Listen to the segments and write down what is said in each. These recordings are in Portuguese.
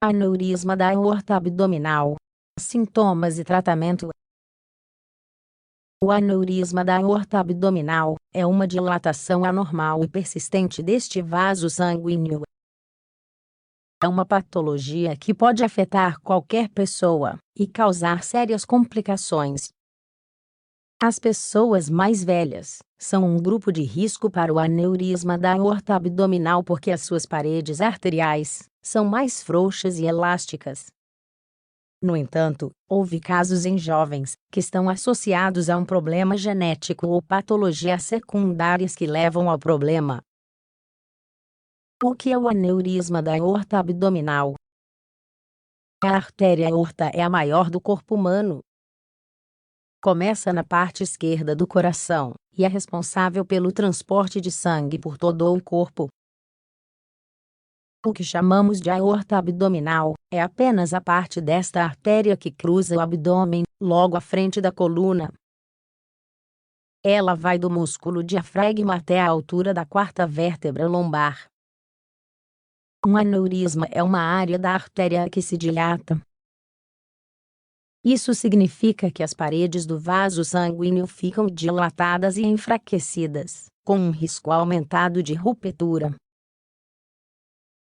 Aneurisma da aorta abdominal. Sintomas e tratamento. O aneurisma da aorta abdominal é uma dilatação anormal e persistente deste vaso sanguíneo. É uma patologia que pode afetar qualquer pessoa e causar sérias complicações. As pessoas mais velhas são um grupo de risco para o aneurisma da aorta abdominal porque as suas paredes arteriais são mais frouxas e elásticas. No entanto, houve casos em jovens que estão associados a um problema genético ou patologias secundárias que levam ao problema. O que é o aneurisma da aorta abdominal? A artéria aorta é a maior do corpo humano. Começa na parte esquerda do coração e é responsável pelo transporte de sangue por todo o corpo. O que chamamos de aorta abdominal é apenas a parte desta artéria que cruza o abdômen, logo à frente da coluna. Ela vai do músculo diafragma até a altura da quarta vértebra lombar. Um aneurisma é uma área da artéria que se dilata. Isso significa que as paredes do vaso sanguíneo ficam dilatadas e enfraquecidas, com um risco aumentado de ruptura.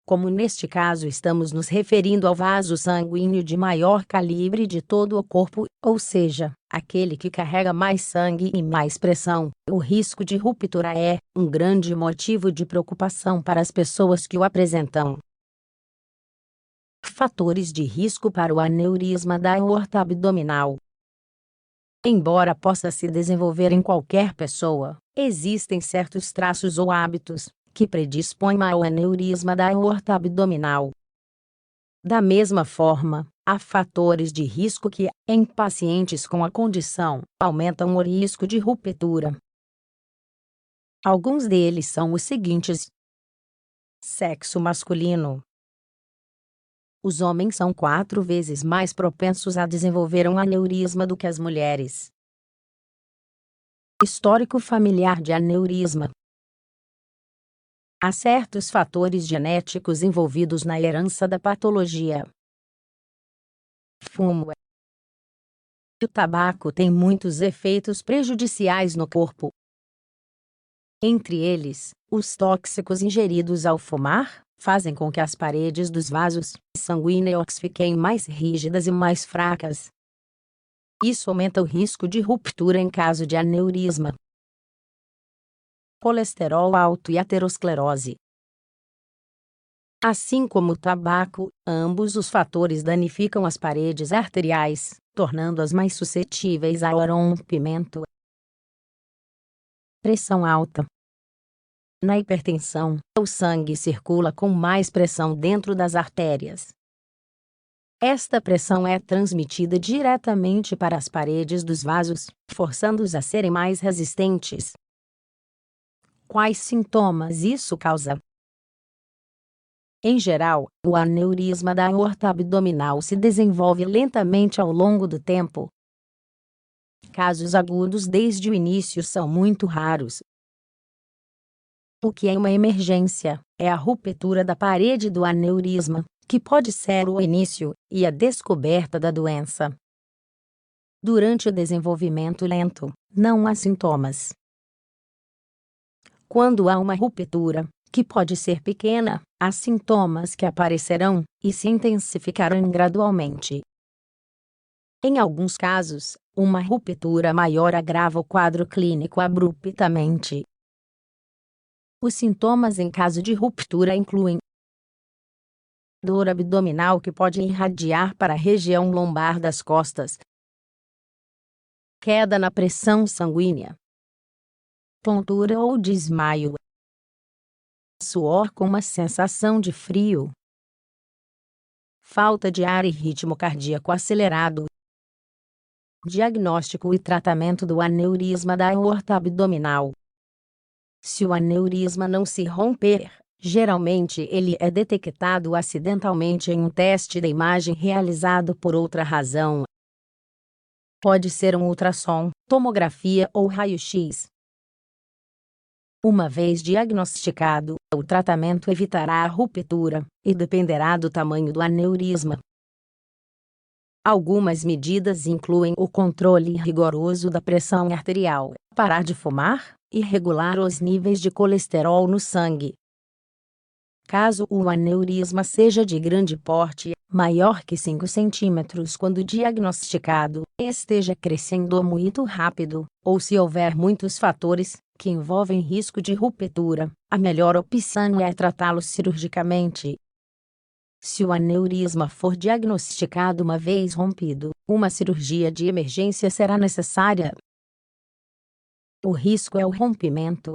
Como neste caso estamos nos referindo ao vaso sanguíneo de maior calibre de todo o corpo, ou seja, aquele que carrega mais sangue e mais pressão, o risco de ruptura é um grande motivo de preocupação para as pessoas que o apresentam. Fatores de risco para o aneurisma da aorta abdominal. Embora possa se desenvolver em qualquer pessoa, existem certos traços ou hábitos que predispõem ao aneurisma da aorta abdominal. Da mesma forma, há fatores de risco que, em pacientes com a condição, aumentam o risco de ruptura. Alguns deles são os seguintes: sexo masculino. Os homens são 4 vezes mais propensos a desenvolver um aneurisma do que as mulheres. Histórico familiar de aneurisma. Há certos fatores genéticos envolvidos na herança da patologia. Fumo. O tabaco tem muitos efeitos prejudiciais no corpo. Entre eles, os tóxicos ingeridos ao fumar fazem com que as paredes dos vasos sanguíneos fiquem mais rígidas e mais fracas. Isso aumenta o risco de ruptura em caso de aneurisma. Colesterol alto e aterosclerose. Assim como o tabaco, ambos os fatores danificam as paredes arteriais, tornando-as mais suscetíveis ao rompimento. Pressão alta. Na hipertensão, o sangue circula com mais pressão dentro das artérias. Esta pressão é transmitida diretamente para as paredes dos vasos, forçando-os a serem mais resistentes. Quais sintomas isso causa? Em geral, o aneurisma da aorta abdominal se desenvolve lentamente ao longo do tempo. Casos agudos desde o início são muito raros. O que é uma emergência é a ruptura da parede do aneurisma, que pode ser o início e a descoberta da doença. Durante o desenvolvimento lento, não há sintomas. Quando há uma ruptura, que pode ser pequena, há sintomas que aparecerão e se intensificarão gradualmente. Em alguns casos, uma ruptura maior agrava o quadro clínico abruptamente. Os sintomas em caso de ruptura incluem dor abdominal que pode irradiar para a região lombar das costas, queda na pressão sanguínea, tontura ou desmaio, suor com uma sensação de frio, falta de ar e ritmo cardíaco acelerado. Diagnóstico e tratamento do aneurisma da aorta abdominal. Se o aneurisma não se romper, geralmente ele é detectado acidentalmente em um teste de imagem realizado por outra razão. Pode ser um ultrassom, tomografia ou raio-x. Uma vez diagnosticado, o tratamento evitará a ruptura e dependerá do tamanho do aneurisma. Algumas medidas incluem o controle rigoroso da pressão arterial, parar de fumar e regular os níveis de colesterol no sangue. Caso o aneurisma seja de grande porte, maior que 5 centímetros quando diagnosticado, e esteja crescendo muito rápido, ou se houver muitos fatores que envolvem risco de ruptura, a melhor opção é tratá-lo cirurgicamente. Se o aneurisma for diagnosticado uma vez rompido, uma cirurgia de emergência será necessária. O risco é o rompimento.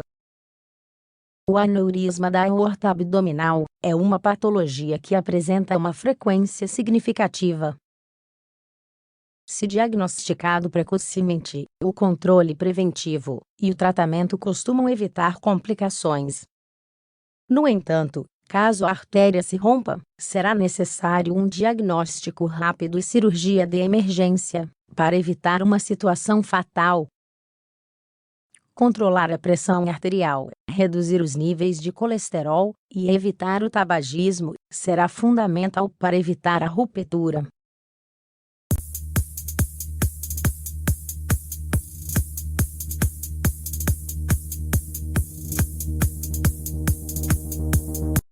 O aneurisma da aorta abdominal é uma patologia que apresenta uma frequência significativa. Se diagnosticado precocemente, o controle preventivo e o tratamento costumam evitar complicações. No entanto, caso a artéria se rompa, será necessário um diagnóstico rápido e cirurgia de emergência, para evitar uma situação fatal. Controlar a pressão arterial, reduzir os níveis de colesterol e evitar o tabagismo será fundamental para evitar a ruptura.